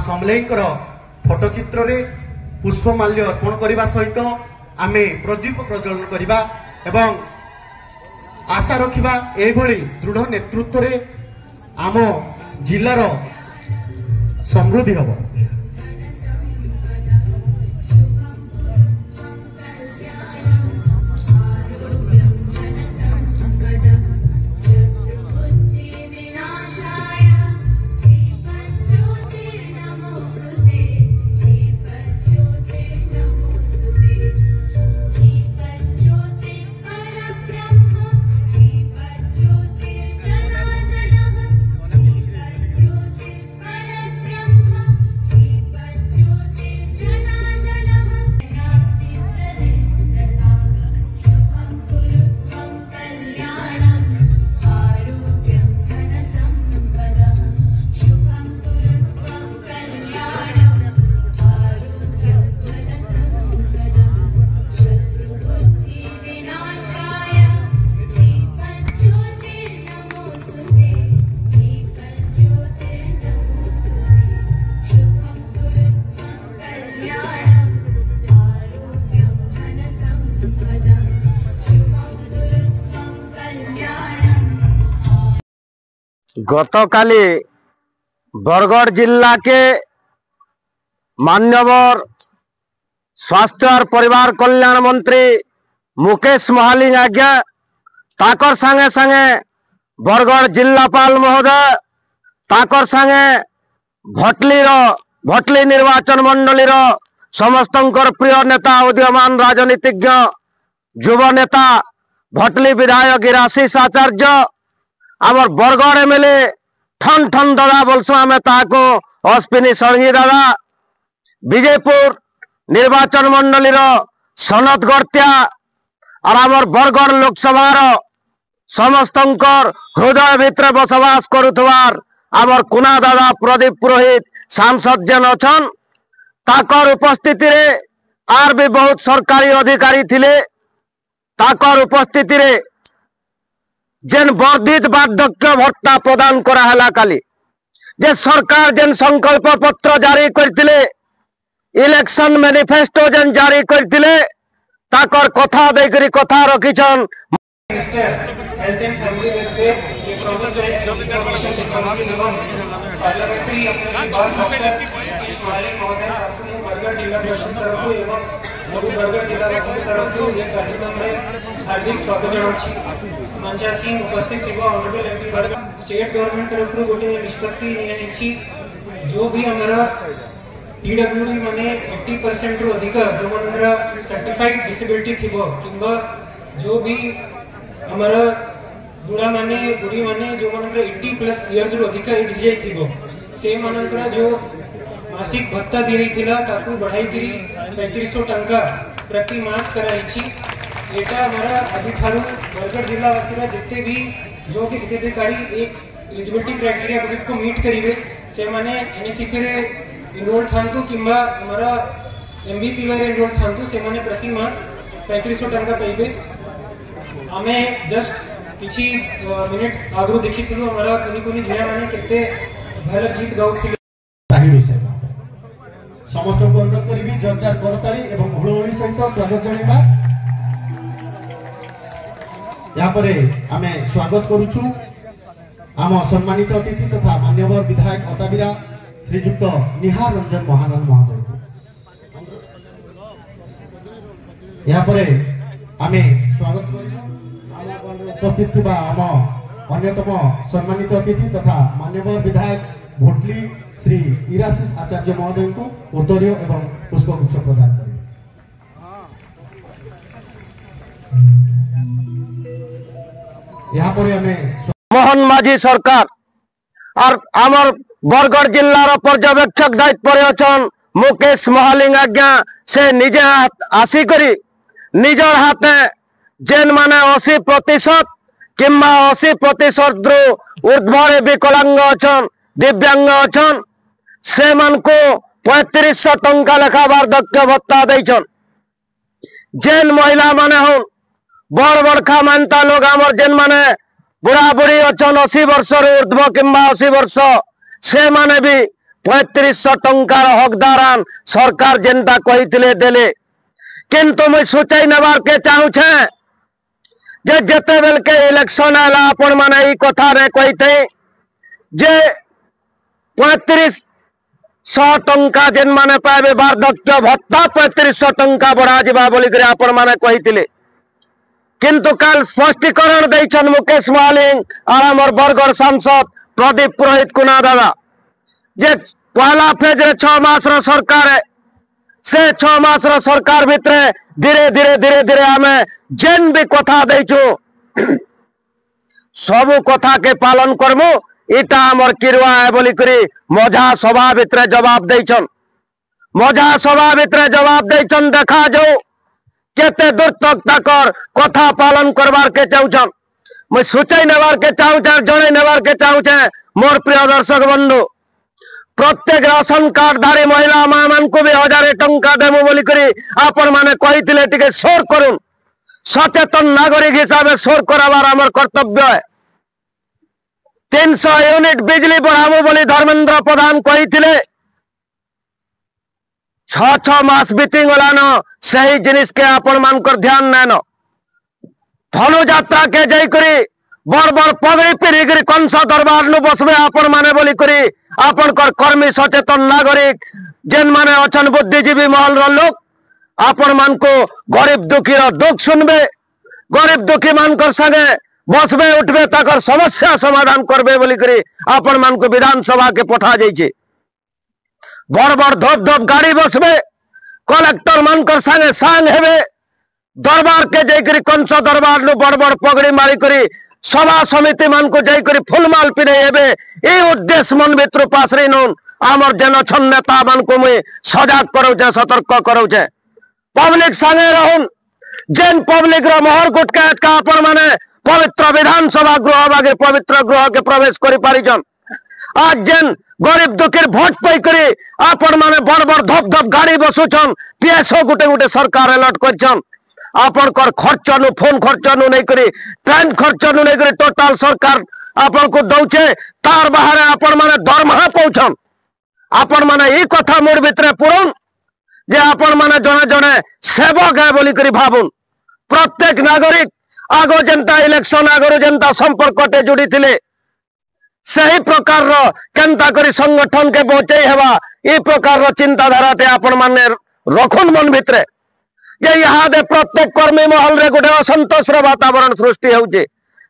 समलेईंकर फोटोचित्र रे पुष्पमाल्य अर्पण करने सहित आमे प्रदीप प्रज्वलन करवा एवं आशा रखिबा एभली दृढ़ नेतृत्व रे आम जिलार समृद्धि हम। गतकाली बरगढ़ जिला के मान्यवर स्वास्थ्य और परिवार कल्याण मंत्री मुकेश महालिंग आज्ञा ताकर संगे संगे बरगढ़ जिलापाल महोदय ताकर संगे भटली निर्वाचन मंडली समस्तंकर प्रिय नेता उदीयमान राजनीतिज्ञ युव नेता भटली विधायक इराशीष आचार्य आमर बरगढ़ एमएलए ठन ठन दादा बोलसु आम ताको अश्विनी षडंगी दादा विजयपुर निर्वाचन मंडली सनत गर्त्या और आमर बरगढ़ लोकसभा समस्तंकर हृदय भितर बसवास करुथवार आमर कुना दादा प्रदीप पुरोहित सांसद जेन अछन ताकर उपस्थिति रे आर भी बहुत सरकारी अधिकारी थिले ताकर उपस्थिति रे जेन वर्धित वार्धक्य भत्ता प्रदान कराला काली जे सरकार जेन संकल्प पत्र जारी करथिले इलेक्शन मैनिफेस्टो जेन जारी करथिले ताकर कथा देकरी कथा रखिछन। Minister health and family welfare ये प्रोफेसर इंफॉर्मेशन टेक्नोलॉजी एवं पार्लियामेंट्री अफेयर्स विभाग डॉक्टर नीतीश महालिंग महोदय आपको बरगढ़ जिला परिषद तरफ एवं सभी बरगढ़ जिलावासी तरफ ये कार्यक्रम में हार्दिक स्वागत जनाउछि। मंचासीन उपस्थित थिबा honourable MP Bargarh state government तरफ गोटे निष्पत्ति नियाछि जो भी हमरा पीडब्ल्यूडी माने 80% रु अधिक जो मनरा सर्टिफाइड डिसेबिलिटी थिबो किंबा जो भी हमारा बुढ़ा माने बुढ़ी माने जो मनकर 80+ इयर्स रु अधिक एज जे थिबो से मनकर जो मासिक भत्ता दिया थिला ताकू बढ़ाई करी 3500 टंका प्रति मास कराइछि। एटा हमारा आज थारु बरगढ़ जिला वासी जितने भी जो भी हिताधिकारी एक एलिजिबिलिटी क्राइटेरिया गुडिक को मीट करिवे से माने एनएससीपी रे इनरोल थांतु किंबा हमारा एमबीपी रे इनरोल थांतु से माने प्रति मास 3500 टंका पाइबे। हमें जस्ट किछि मिनिट आगु देखिथिलु हमारा कोनी झिया माने केते भल गीत गाउथिले ताहिरु से समस्त को अनुरोध करबी जजार करताली एवं हुळहुळी सहित स्वागत जणैबा। यहाँ पर आमे स्वागत करूछु आम सम्मानित अतिथि तथा मान्यवर विधायक अताबिरा श्रीजुक्त निहार रंजन महानंद महोदय को यहाँ पर आमे स्वागत करूछु उपस्थित थिबा आम अन्यतम सम्मानित अतिथि तथा मान्यवर विधायक भटली श्री इराशीष आचार्य महोदय को उत्तरीय एवं पुष्पगुच्छ प्रदान करें। यहाँ पर हमें मोहन माझी सरकार और आमर बरगढ़ जिलार पर्यवेक्षक दायित्व पर अछन मुकेश महालिंग आज्ञा से निजे आसिकरी निजर हाथे जेन माने 80% किंबा 80% रु ऊर्ध्वर विकलांग अछन दिव्यांग अछन से मन को 3500 टंका लेखा वार्धक्य भत्ता देछन। जेन महिला माने हन बड़ बड़खा मानता लोग आमर जेन माने बुढ़ा बुढ़ी अछन 80 वर्ष ऊर्ध्व किंबा 80 वर्ष से माने भी 3500 टंकार हकदारान सरकार जेनटा कही देले किंतु मुई सूचाई नबार के चाहू छे जे जेते बेल के इलेक्शन आला आपण माने ई कथा रे कहिते जे 3500 टंका जेन माने पाबे वार्धक्य भत्ता 3500 टंका बढ़ा जिबा बोली करे आपण माने कहितिले किंतु काल स्पष्टीकरण दैछन मुकेश महालिंग और हमर बरगढ़ सांसद प्रदीप पुरोहित कुना दादा जे पहला फेज रे 6 मास रो सरकार है से 6 मास रो सरकार भितरे धीरे धीरे धीरे धीरे हमें जेन भी कथा दैछु सब कथा के पालन करमु इटा हमर किरवा है बोली करी मजा सभा भितरे जवाब दैछन मजा सभा भितरे जवाब दैछन देखा जो केते दूर तक तकर कथा पालन करबार के चाहूछन मैं सूचाई नेबार के चाहूछे जणे नेबार के चाहूछे मोर प्रिय दर्शक बंधु प्रत्येक राशन कार्डधारी महिला मां मान को भी 1000 टंका देमु बोली करी आपण माने कहिथिले टिके शोर करूं सचेतन नागरिक हिसाब से शोर कराबार हमर कर्तव्य है 300 यूनिट बिजली बढ़ामु बोली धर्मेंद्र प्रधान कहिथिले 6 मास बीती गलान सही जिनिस के आपण मानकर ध्यान नैन धनु यात्रा के जई करी बड़ बड़ पगड़ी पिरिगिरी कंस दरबार नु बसबे आपण माने बोली करी आपण कर कर्मी सचेतन नागरिक जेन माने अछन बुद्धिजीवी महल रो लोग आपण मान को गरीब दुखी रो दुख सुनबे गरीब दुखी मानकर संगे बसबे उठबे ताकर समस्या समाधान करबे बोली करी आपण मान को विधानसभा के पठा जाइछे बड़ बड़ धोप धोप गाड़ी बसबे कलेक्टर मानकर संगे सांग हेबे दरबार के जैकरी कंस दरबार नु बड़ बड़ पगड़ी मारी करी सभा समिति मान को जैकरी फुलमाल पिने हेबे ए उद्देश्य मन भितर पासरी नून आमर जन छन नेता मान को मुई सजाग करौछे सतर्क करौछे पब्लिक संगे रहून जेन पब्लिक रो मोहर गुटका का आपण माने पवित्र विधानसभा गृह बागे पवित्र गृह के प्रवेश करि पारिछन आज जेन गरीब दुखीर भोट पाई करी आपण माने बड़ बड़ धप धप गाड़ी बसुछन पीएसओ गुटे गुटे सरकार अलर्ट करछन आपण कर खर्च नु फोन खर्च नु नहीं करी ट्रेन खर्च नु नहीं करी टोटल सरकार आपण को दउछे तार बाहर आपण माने दरमाहा पहुछन आपण माने ई कथा मोर भितरे पुरन जे आपण माने जने जने सेवक है बोली करी भाबुन प्रत्येक नागरिक आगो जनता इलेक्शन आगरो जनता संपर्क टे जुड़ी थिले सही प्रकार रो केनता करी संगठन के पहुंचे हेबा ई प्रकार रो चिंताधारा टे आपण माने रखुन मन भितरे जे यहाँ दे प्रत्येक कर्मी महल रे गोटे असंतोष रो वातावरण सृष्टि होउचे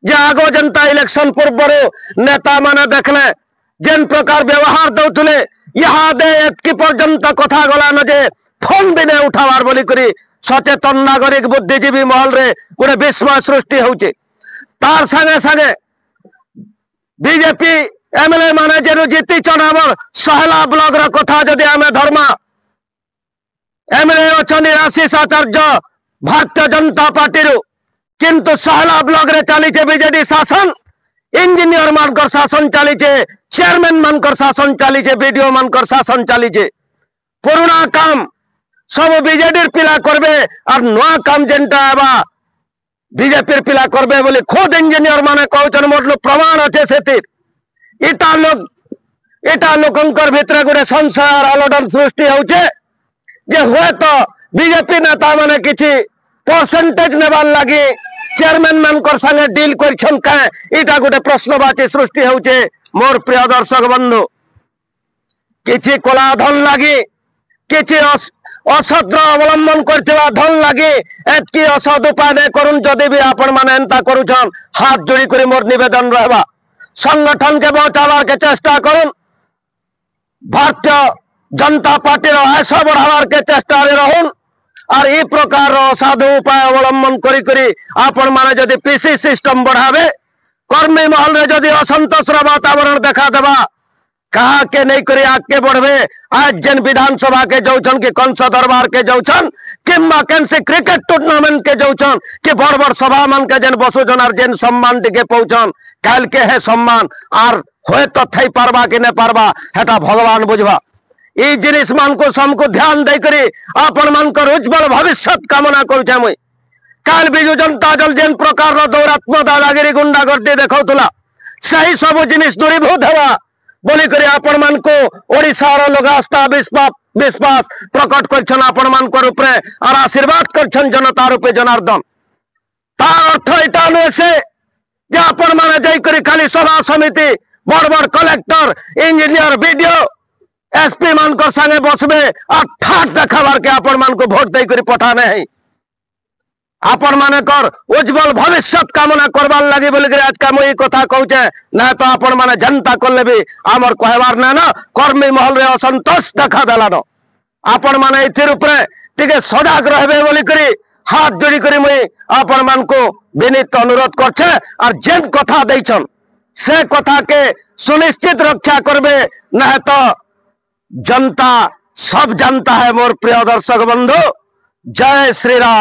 जे आगो जनता इलेक्शन पूर्व नेता माने देखले जेन प्रकार व्यवहार दउथले यहाँ दे एतकी पर्यंत कथा गला न जे फोन भी नहीं उठावार बोली करी सचेतन नागरिक बुद्धिजीवी महल रे गोटे विस्मय सृष्टि होउचे तार संगे संगे बीजेपी एमएलए माने जेनु जीती चनावर सहला ब्लॉक रो कथा जदि आमे धर्मा एमएलए अछनी आशीष आचार्य भारतीय जनता पार्टी रो किंतु सहला ब्लॉक रे चली बीजेडी शासन इंजीनियर मानकर शासन चली चेयरमैन मानकर शासन चली बीडीओ मानकर शासन चली पुराना काम सब बीजेडी पिला करबे और नया काम जेनटा आबा बीजेपी पिला करबे बोली खुद इंजीनियर माने कहउछन मोटलो प्रमाण अच्छे सेतिर इटा लोकंकर भितरे गोटे संशय और आलोडन सृष्टि होउचे जे हुए तो बीजेपी नेता माने किछि परसेंटेज नेबार लागि चेयरमैन मानकर संगे डील करछन का इटा गोटे प्रश्नवाची सृष्टि होउचे मोर प्रिय दर्शक बंधु किछि कोला धन लागि किछि असद्र अवलंबन करथिबा धन लागि एतकी असद उपाय नै करुन जदि भी आपण माने एंता करूछन हाथ जोड़ी करी मोर निवेदन रहबा संगठन के बचावार के चेष्टा करुन भारतीय जनता पार्टी रो ऐसा बढ़ावार के चेष्टा रे रहून और ई प्रकार रो साधु उपाय अवलंबन करी करी आपण माने जदि पीसी सिस्टम बढ़ावे कर्मी महल रे जदि असंतोष रो वातावरण देखा देबा कहा के नहीं करी आगे बढ़वे आज जेन विधानसभा के जाउछन कि कंस दरबार के जाउछन किंबा केनसे क्रिकेट टूर्नामेंट के जाउछन कि बड़ बड़ सभा मन के जेन बसुछन और जेन सम्मान टिके पहुंचन काल के है सम्मान और होय तो थई पारबा कि नै पारबा हेटा भगवान बुझबा ई जिनिस मान को समको ध्यान दे करी आपण मान कर उज्जवल भविष्य कामना करूछे मुई काल बिजु जनता दल जेन प्रकार रो दौरात्मक दादागिरी गुंडागर्दी देखौतला सही सब जिनिस दूरीभूत हेबा बोली करी आपण मान को ओडिशार लोग आस्था विश्वास प्रकट करछन आपण मान को ऊपर और आशीर्वाद करछन जनता रूपे जनार्दन तार अर्थ एटा नुहे से जे आपण माने जाई करी खाली सभा समिति बड़ बड़ कलेक्टर इंजीनियर बीडीओ एसपी मान को संगे बसबे और ठाट देखाबार के आपण मान को भोट दे करी पठाने है आपण माने कर उज्जवल भविष्य कामना करबार लगी बोल आज का मुई कथा कहूचे ना तो आपण माने जनता करले भी आमर कहबार ना ना कर्मी महल रे असंतोष देखा देलानो आपण माने इथिर ऊपर टिके सजाग रहबे बोली करी हाथ जोड़ी करी मुई आपण मान को विनीत अनुरोध करछे और जेन कथा दैछन से कथा के सुनिश्चित रक्षा करबे ना तो जनता सब जानता है मोर प्रिय दर्शक बंधु जय श्री राम।